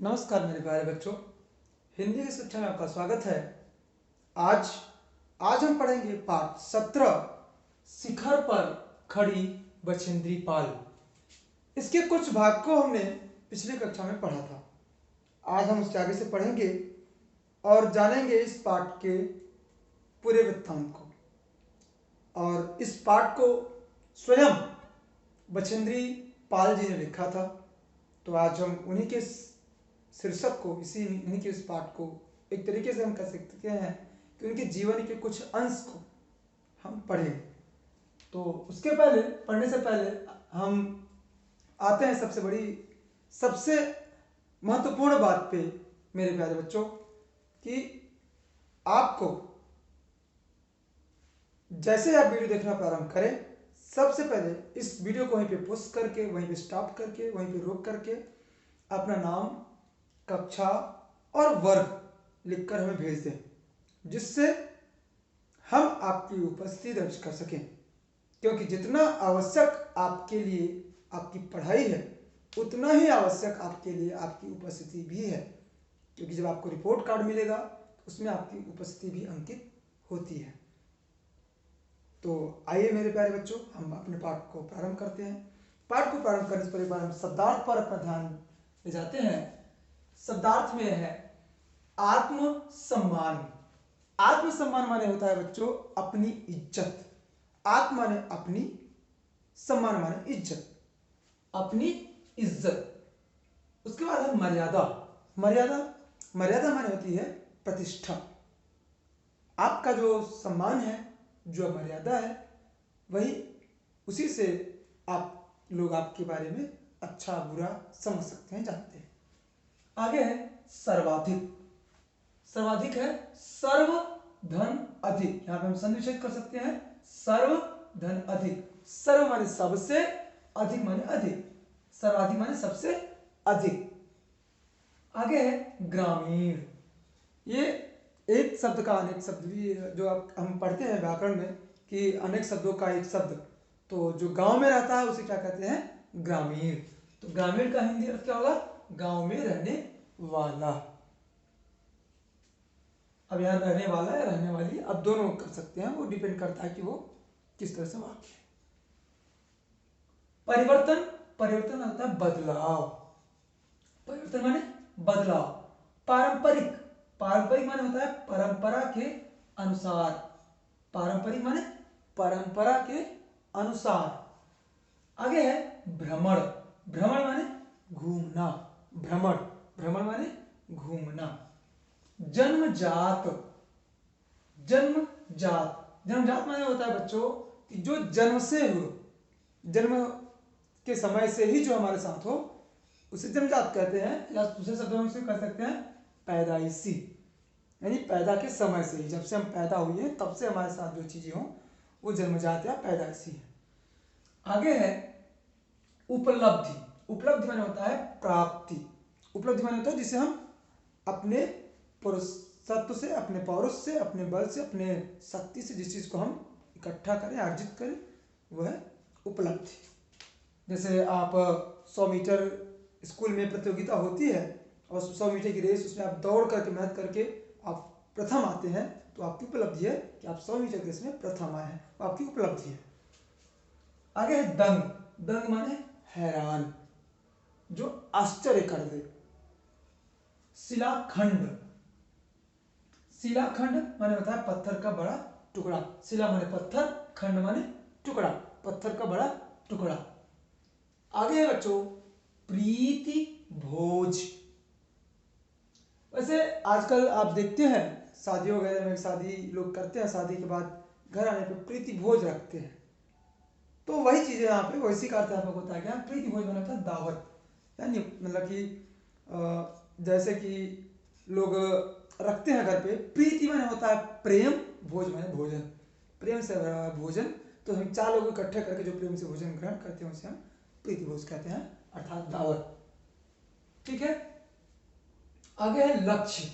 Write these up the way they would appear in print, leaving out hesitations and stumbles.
नमस्कार मेरे प्यारे बच्चों, हिंदी की शिक्षा में आपका स्वागत है। आज आज हम पढ़ेंगे पाठ 17 शिखर पर खड़ी बछेंद्री पाल। इसके कुछ भाग को हमने पिछली कक्षा में पढ़ा था। आज हम उसके आगे से पढ़ेंगे और जानेंगे इस पाठ के पूरे वृत्तांत को। और इस पाठ को स्वयं बछेंद्री पाल जी ने लिखा था। तो आज हम उन्हीं के शीर्षक को इन्हीं के इस पाठ को एक तरीके से हम कह सकते हैं कि उनके जीवन के कुछ अंश को हम पढ़ें। तो उसके पहले पढ़ने से पहले हम आते हैं सबसे महत्वपूर्ण बात पे मेरे प्यारे बच्चों, कि आपको जैसे आप वीडियो देखना प्रारंभ करें, सबसे पहले इस वीडियो को वहीं पे पॉज करके, वहीं पे स्टॉप करके, वहीं पे रोक करके अपना नाम, कक्षा और वर्ग लिखकर हमें भेज दें, जिससे हम आपकी उपस्थिति दर्ज कर सकें। क्योंकि जितना आवश्यक आपके लिए आपकी पढ़ाई है, उतना ही आवश्यक आपके लिए आपकी उपस्थिति भी है। क्योंकि जब आपको रिपोर्ट कार्ड मिलेगा तो उसमें आपकी उपस्थिति भी अंकित होती है। तो आइए मेरे प्यारे बच्चों, हम अपने पाठ को प्रारंभ करते हैं। पाठ को प्रारंभ करने से पहले एक बार हम शब्दार्थ पर अपना ध्यान ले जाते हैं। शब्दार्थ में है आत्मसम्मान। आत्मसम्मान माने होता है बच्चों अपनी इज्जत। आत्म माने अपनी, सम्मान माने इज्जत, अपनी इज्जत। उसके बाद है मर्यादा। मर्यादा माने होती है प्रतिष्ठा। आपका जो सम्मान है, जो मर्यादा है, वही उसी से आप लोग आपके बारे में अच्छा बुरा समझ सकते हैं, जानते हैं। आगे है सर्वाधिक। सर्वाधिक है सर्व धन अधिक। यहां पे हम संनिवेश कर सकते हैं सर्व धन अधिक। सर्व माने सबसे, अधिक माने अधिक। सर्वाधिक माने सबसे अधिक। आगे है ग्रामीण। ये एक शब्द का अनेक शब्द भी, जो हम पढ़ते हैं व्याकरण में कि अनेक शब्दों का एक शब्द, तो जो गांव में रहता है उसे क्या कहते हैं? ग्रामीण। तो ग्रामीण का हिंदी अर्थ क्या होगा? गांव में रहने वाला। अब यहां रहने वाला है, रहने वाली, अब दोनों कर सकते हैं, वो डिपेंड करता है कि वो किस तरह से वाक्य है। परिवर्तन होता है बदलाव। परिवर्तन माने बदलाव। पारंपरिक माने होता है परंपरा के अनुसार। पारंपरिक माने परंपरा के अनुसार। आगे है भ्रमण। भ्रमण माने घूमना। भ्रमण माने घूमना। जन्मजात माने होता है बच्चों कि जो जन्म से हो, जन्म के समय से ही जो हमारे साथ हो, उसे जन्मजात कहते हैं। या दूसरे शब्दों से कह सकते हैं पैदाइशी। यानी पैदा के समय से ही, जब से हम पैदा हुए हैं तब से हमारे साथ जो चीजें हों वो जन्मजात या पैदाइशी है। आगे है उपलब्धि। उपलब्धि माने होता है प्राप्ति। उपलब्धि माने होता है जिसे हम अपने पुरुषत्व से, अपने पौरुष से, अपने बल से, अपने शक्ति से जिस चीज को हम इकट्ठा करें, अर्जित करें, वह है उपलब्धि। जैसे आप 100 मीटर स्कूल में प्रतियोगिता होती है और 100 मीटर की रेस, उसमें आप दौड़ करके, मेहनत करके आप प्रथम आते हैं, तो आपकी उपलब्धि है कि आप 100 मीटर की रेस में प्रथम आए हैं, वो आपकी उपलब्धि है। आगे है दंग। दंग माने हैरान, जो आश्चर्य कर दे। शिलाखंड। शिलाखंड माने होता है पत्थर का बड़ा टुकड़ा। शिला माने पत्थर, खंड माने टुकड़ा, पत्थर का बड़ा टुकड़ा। आगे है बच्चों प्रीति भोज। वैसे आजकल आप देखते हैं शादियों वगैरह में, शादी लोग करते हैं, शादी के बाद घर आने पे प्रीति भोज रखते हैं। तो वही चीजें यहाँ पे वैसी का अर्थ आपको होता है क्या? प्रीति भोज माने होता है दावत। यानी मतलब कि जैसे कि लोग रखते हैं घर पे। प्रीति माने होता है प्रेम, भोज माने भोजन, प्रेम से भोजन। तो हम 4 लोग इकट्ठे करके जो प्रेम से भोजन ग्रहण करते हैं उसे हम प्रीति भोज कहते हैं, अर्थात दावत। ठीक है। आगे है लक्ष्य।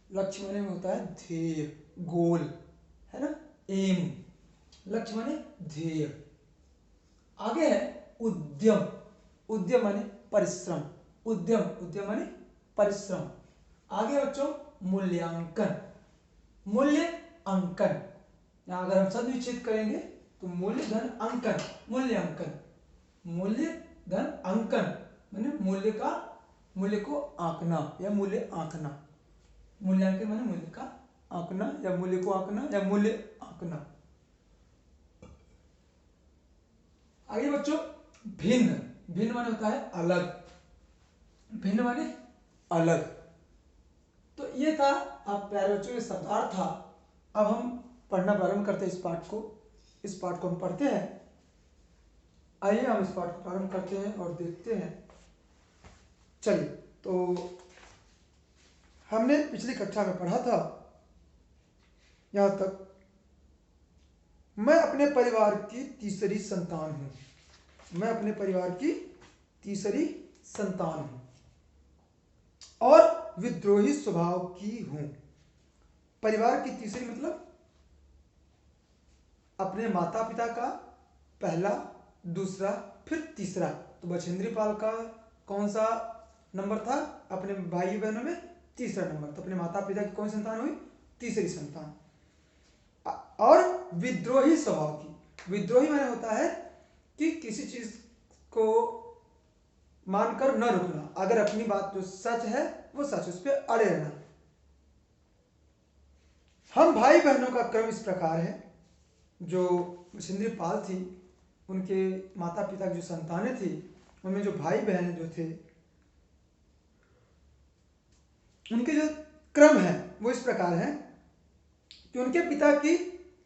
लक्ष्य माने होता है ध्येय, गोल, है ना, एम। लक्ष्य माने ध्येय। आगे है उद्यम। उद्यम माने परिश्रम। उद्यम माने परिश्रम। आगे बच्चों मूल्यांकन, मूल्य अंकन। यहाँ अगर हम शब्द विच्छेद करेंगे तो मूल्य धन अंकन, मूल्यांकन, मूल्य धन अंकन माने मूल्य को आंकना या मूल्य आंकना। मूल्यांकन माने मूल्य का आंकना या मूल्य को आंकना या मूल्य आंकना। आगे बच्चों भिन्न, भिन्न माने होता है अलग, भिन्न माने अलग। तो ये था आप प्यारे बच्चों ये शब्दार्थ था। अब हम पढ़ना प्रारंभ करते हैं इस पाठ को। इस पाठ को हम पढ़ते हैं। आइए हम इस पाठ को प्रारंभ करते हैं और देखते हैं। चलिए, तो हमने पिछली कक्षा में पढ़ा था यहां तक, मैं अपने परिवार की तीसरी संतान हूं। मैं अपने परिवार की तीसरी संतान हूं और विद्रोही स्वभाव की हूं। परिवार की तीसरी मतलब अपने माता पिता का पहला, दूसरा, फिर तीसरा। तो बछेंद्री पाल का कौन सा नंबर था अपने भाई बहनों में? तीसरा नंबर। तो अपने माता पिता की कौन सी संतान हुई? तीसरी संतान। और विद्रोही स्वभाव की। विद्रोही माने होता है कि किसी चीज को मानकर न रुकना, अगर अपनी बात जो सच है वो सच, उस पर अड़े रहना। हम भाई बहनों का क्रम इस प्रकार है। जो बछेंद्री पाल थी उनके माता पिता की जो संतानें थी उनमें जो भाई बहन जो थे उनके जो क्रम है वो इस प्रकार है कि उनके पिता की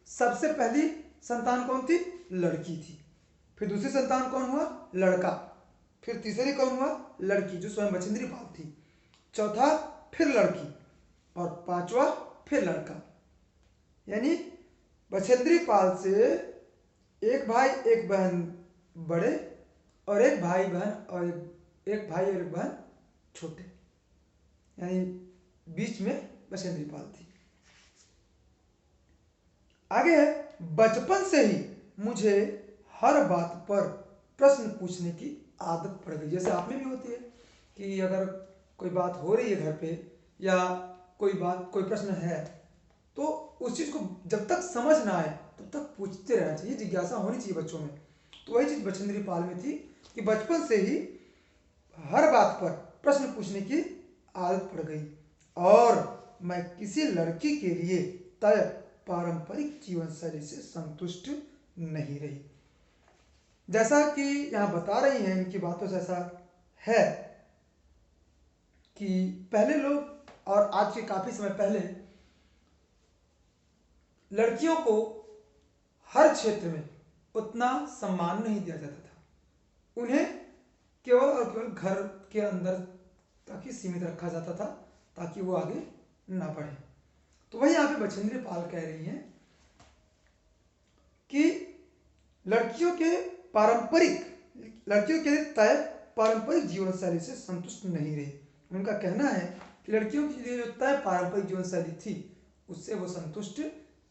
सबसे पहली संतान कौन थी? लड़की थी। फिर दूसरी संतान कौन हुआ? लड़का। फिर तीसरी कौन हुआ? लड़की जो स्वयं बछेंद्री पाल थी। चौथा फिर लड़की और पांचवा फिर लड़का। यानी बछेंद्री पाल से एक भाई एक बहन बड़े और एक भाई बहन और एक भाई और एक बहन छोटे, यानी बीच में बछेंद्री पाल थी। आगे है बचपन से ही मुझे हर बात पर प्रश्न पूछने की आदत पड़ गई। जैसे आप में भी होती है कि अगर कोई बात हो रही है घर पे या कोई प्रश्न है तो उस चीज को जब तक समझ ना आए तब तक पूछते रहना चाहिए, जिज्ञासा होनी चाहिए बच्चों में। तो वही चीज बछेंद्री पाल में थी कि बचपन से ही हर बात पर प्रश्न पूछने की आदत पड़ गई और मैं किसी लड़की के लिए तय पारंपरिक जीवन शैली से संतुष्ट नहीं रही। जैसा कि यहां बता रही हैं, इनकी बातों से ऐसा है कि पहले लोग और आज के काफी समय पहले लड़कियों को हर क्षेत्र में उतना सम्मान नहीं दिया जाता था। उन्हें केवल और केवल घर के अंदर तक ही सीमित रखा जाता था ताकि वो आगे ना बढ़े। तो वही यहाँ पे बछेंद्री पाल कह रही हैं कि लड़कियों के लिए तय पारंपरिक जीवन शैली से संतुष्ट नहीं रही। उनका कहना है कि लड़कियों के लिए जो तय पारंपरिक जीवन शैली थी उससे वो संतुष्ट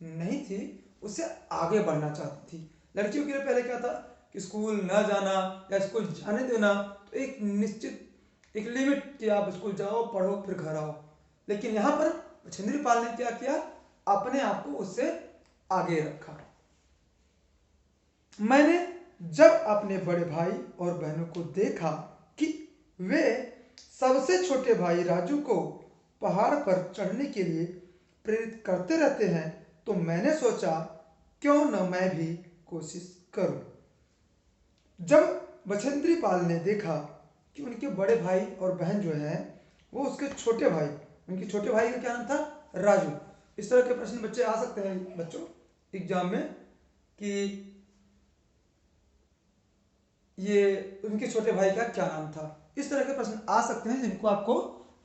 नहीं थी, उससे आगे बढ़ना चाहती थी। लड़कियों के लिए पहले क्या था कि स्कूल न जाना या स्कूल जाने देना, तो एक निश्चित एक लिमिट कि आप स्कूल जाओ, पढ़ो, फिर घर आओ। लेकिन यहाँ पर बछेंद्री पाल ने क्या किया? अपने आप को उससे आगे रखा। मैंने जब अपने बड़े भाई और बहनों को देखा कि वे सबसे छोटे भाई राजू को पहाड़ पर चढ़ने के लिए प्रेरित करते रहते हैं तो मैंने सोचा क्यों न मैं भी कोशिश करूं। जब बछेंद्री पाल ने देखा कि उनके बड़े भाई और बहन जो है वो उसके छोटे भाई, उनके छोटे भाई का क्या नाम था? राजू। इस तरह के प्रश्न बच्चे आ सकते हैं बच्चों एग्जाम में कि ये उनके छोटे भाई का क्या नाम था। इस तरह के प्रश्न आ सकते हैं जिनको आपको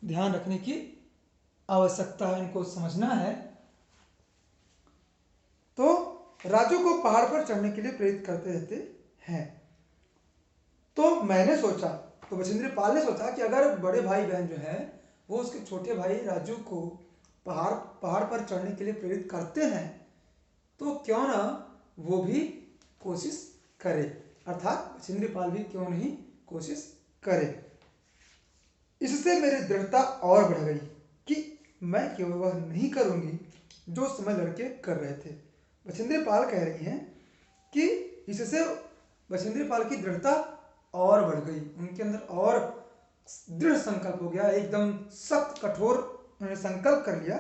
ध्यान रखने की आवश्यकता है, इनको समझना है। तो राजू को पहाड़ पर चढ़ने के लिए प्रेरित करते रहते हैं। तो मैंने सोचा, तो बछेंद्री पाल ने सोचा कि अगर बड़े भाई बहन जो है वो उसके छोटे भाई राजू को पहाड़ पर चढ़ने के लिए प्रेरित करते हैं तो क्यों ना वो भी कोशिश करे, अर्थात बछेंद्री पाल भी क्यों नहीं कोशिश करे। इससे मेरी दृढ़ता और बढ़ गई कि मैं केवल वह नहीं करूंगी जो उस समय लड़के कर रहे थे। बछेंद्री पाल कह रही हैं कि इससे बछेंद्री पाल की दृढ़ता और बढ़ गई, उनके अंदर और दृढ़ संकल्प हो गया, एकदम सख्त कठोर उन्होंने संकल्प कर लिया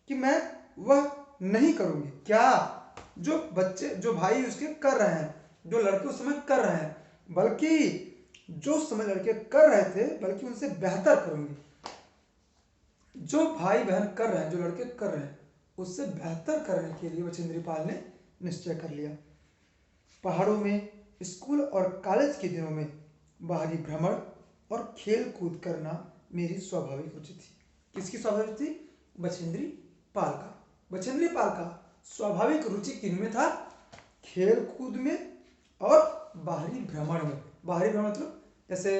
कि मैं वह नहीं करूंगी। क्या जो बच्चे जो भाई उसके कर रहे हैं, जो लड़के उस समय कर रहे हैं, बल्कि जो उस समय लड़के कर रहे थे बल्कि उनसे बेहतर करूंगी। जो भाई बहन कर रहे हैं, जो लड़के कर रहे हैं, उससे बेहतर करने के लिए बछेंद्री पाल ने निश्चय कर लिया। पहाड़ों में स्कूल और कॉलेज के दिनों में बाहरी भ्रमण और खेल कूद करना मेरी स्वाभाविक रुचि थी। किसकी स्वाभाविक थी? बछेंद्री पाल का। बछेंद्री पाल का स्वाभाविक रुचि किनमें था? खेल कूद में और बाहरी भ्रमण में। बाहरी भ्रमण मतलब जैसे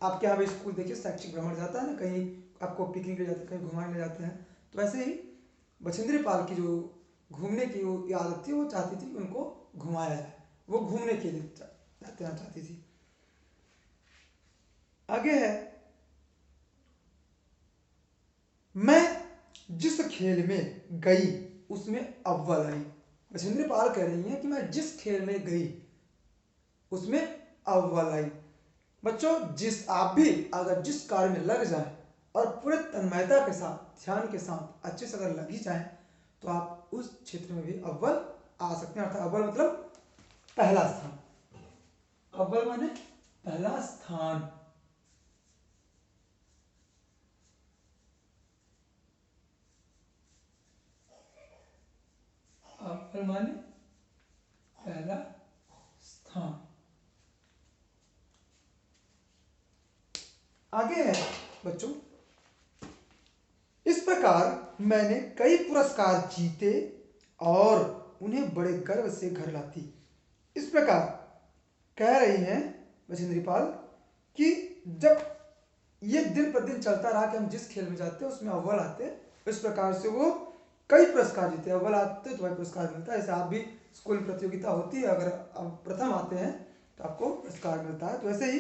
आपके यहाँ भी स्कूल देखिए शैक्षिक भ्रमण जाता है ना, कहीं आपको पिकनिक ले जाते हैं, कहीं घुमाने ले जाते हैं, तो वैसे ही बछेंद्री पाल की जो घूमने की वो आदत थी, वो चाहती थी कि उनको घुमाया जाए, वो घूमने के लिए जाना चाहती थी। आगे है, मैं जिस खेल में गई उसमें अव्वल आई। बछेंद्री पाल कह रही हैं कि मैं जिस खेल में गई उसमें अव्वल आई। बच्चों, आप भी अगर जिस कार्य में लग जाए और पूरे तन्मयता के साथ, ध्यान के साथ अच्छे से अगर लग ही जाए तो आप उस क्षेत्र में भी अव्वल आ सकते हैं। अर्थात अव्वल मतलब पहला स्थान। अव्वल माने पहला स्थान। अव्वल माने पहला स्थान। आगे है बच्चों, इस प्रकार मैंने कई पुरस्कार जीते और उन्हें बड़े गर्व से घर लाती। इस प्रकार कह रही हैं बछेंद्री पाल कि जब ये दिन प्रतिदिन चलता रहा कि हम जिस खेल में जाते हैं उसमें अव्वल आते, इस प्रकार से वो कई पुरस्कार जीते। अव्वल आते तो भाई पुरस्कार मिलता है। ऐसे आप भी स्कूल प्रतियोगिता होती है, अगर आप प्रथम आते हैं तो आपको पुरस्कार मिलता है। तो ऐसे ही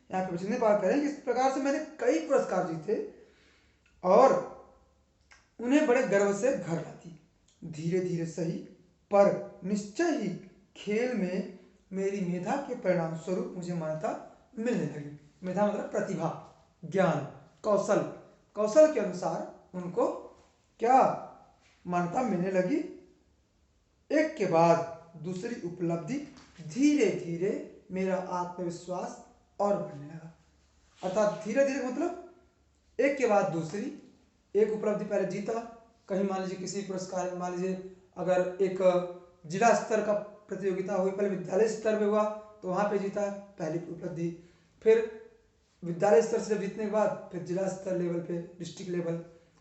यहाँ पे बछेंद्री पाल करें कि इस प्रकार से मैंने कई पुरस्कार जीते और उन्हें बड़े गर्व से घर लाती। धीरे धीरे सही पर निश्चय ही खेल में मेरी मेधा के परिणाम स्वरूप मुझे मान्यता मिलने लगी। मेधा मतलब प्रतिभा, ज्ञान, कौशल। कौशल के अनुसार उनको क्या मान्यता मिलने लगी। एक के बाद दूसरी उपलब्धि, धीरे धीरे मेरा आत्मविश्वास और बढ़ने लगा। अर्थात धीरे धीरे मतलब एक के बाद दूसरी, एक उपलब्धि पहले जीता, कहीं मान लीजिए किसी पुरस्कार में, मान लीजिए अगर एक जिला स्तर का प्रतियोगिता हुई, पहले विद्यालय स्तर पे हुआ तो वहाँ पे जीता, पहली उपलब्धि। फिर विद्यालय स्तर से जीतने के बाद फिर जिला स्तर लेवल पे, डिस्ट्रिक्ट लेवल,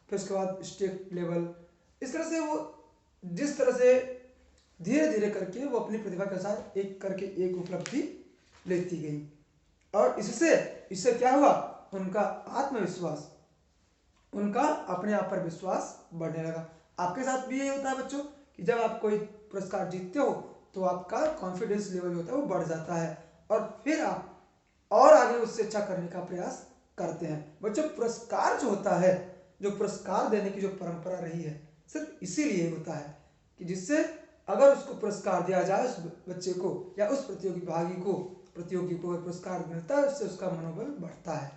फिर उसके बाद स्टेट लेवल। इस तरह से वो जिस तरह से धीरे धीरे करके वो अपनी प्रतिभा के साथ एक करके एक उपलब्धि लेती गई और इससे क्या हुआ, उनका आत्मविश्वास, उनका अपने आप पर विश्वास बढ़ने लगा। आपके साथ भी यही होता है बच्चों कि जब आप कोई पुरस्कार जीतते हो तो आपका कॉन्फिडेंस लेवल होता है वो बढ़ जाता है और फिर आप और आगे उससे अच्छा करने का प्रयास करते हैं। बच्चों, पुरस्कार जो होता है, जो पुरस्कार देने की जो परंपरा रही है, सिर्फ इसीलिए होता है कि जिससे अगर उसको पुरस्कार दिया जाए उस बच्चे को या उस प्रतियोगी को पुरस्कार मिलता है, उससे उसका मनोबल बढ़ता है।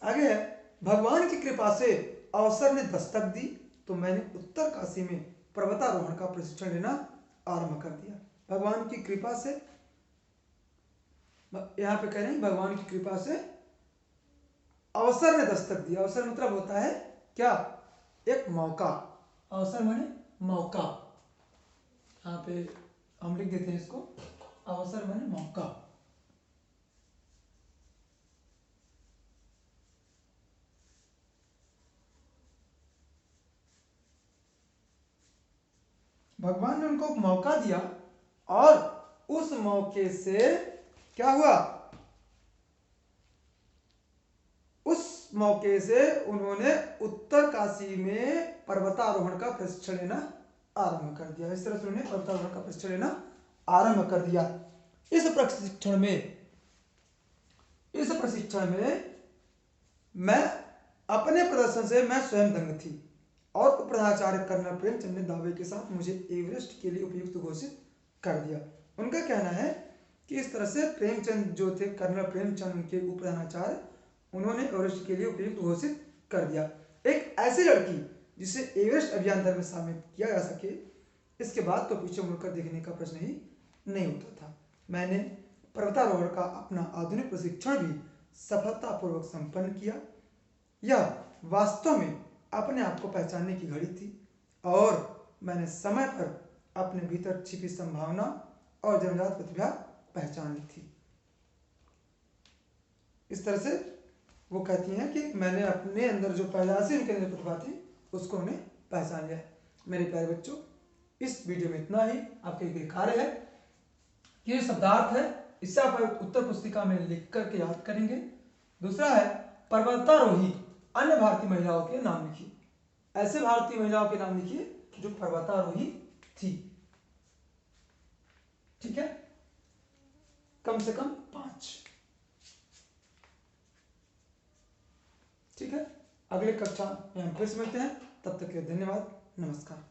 आगे है, भगवान की कृपा से अवसर ने दस्तक दी तो मैंने उत्तर काशी में पर्वतारोहण का प्रशिक्षण लेना आरंभ कर दिया। भगवान की कृपा से, यहाँ पे कह रहे हैं भगवान की कृपा से अवसर ने दस्तक दी। अवसर मतलब होता है क्या, एक मौका। अवसर माने मौका। यहाँ पे हम लिख देते हैं इसको, अवसर माने मौका। भगवान ने उनको मौका दिया और उस मौके से क्या हुआ, उस मौके से उन्होंने उत्तर काशी में पर्वतारोहण का प्रशिक्षण लेना आरंभ कर दिया। इस तरह से उन्होंने पर्वतारोहण का प्रशिक्षण लेना आरंभ कर दिया। इस प्रशिक्षण में मैं अपने प्रदर्शन से मैं स्वयं दंग थी और उपप्रधानाचार्य कर्नल प्रेमचंद ने दावे के साथ मुझे एवरेस्ट के लिए उपयुक्त घोषित कर दिया। उनका कहना है कि इस तरह से प्रेमचंद जो थे, कर्नल प्रेमचंद उनके उपप्रधानाचार्य, उन्होंने एवरेस्ट के लिए उपयुक्त घोषित कर दिया। एक ऐसी लड़की जिसे एवरेस्ट अभियान दल में शामिल किया जा सके, इसके बाद तो पीछे मुड़कर देखने का प्रश्न ही नहीं होता था। मैंने पर्वतारोहण का अपना आधुनिक प्रशिक्षण भी सफलतापूर्वक संपन्न किया। यह वास्तव में अपने आप को पहचानने की घड़ी थी और मैंने समय पर अपने भीतर छिपी संभावना और जन्मजात प्रतिभा पहचान ली थी। इस तरह से वो कहती हैं कि मैंने अपने अंदर जो पैदाइशी उनके अंदर प्रतिभा थी उसको उन्हें पहचान लिया। मेरे प्यारे बच्चों, इस वीडियो में इतना ही। आपके लिए कार्य है कि ये शब्दार्थ है, इससे आप उत्तर पुस्तिका में लिख करके याद करेंगे। दूसरा है पर्वतारोही अन्य भारतीय महिलाओं के नाम लिखिए। ऐसे भारतीय महिलाओं के नाम लिखिए जो पर्वतारोही थी। ठीक है, कम से कम 5। ठीक है, अगले कक्षा में हम फिर से मिलते हैं। तब तक के लिए धन्यवाद, नमस्कार।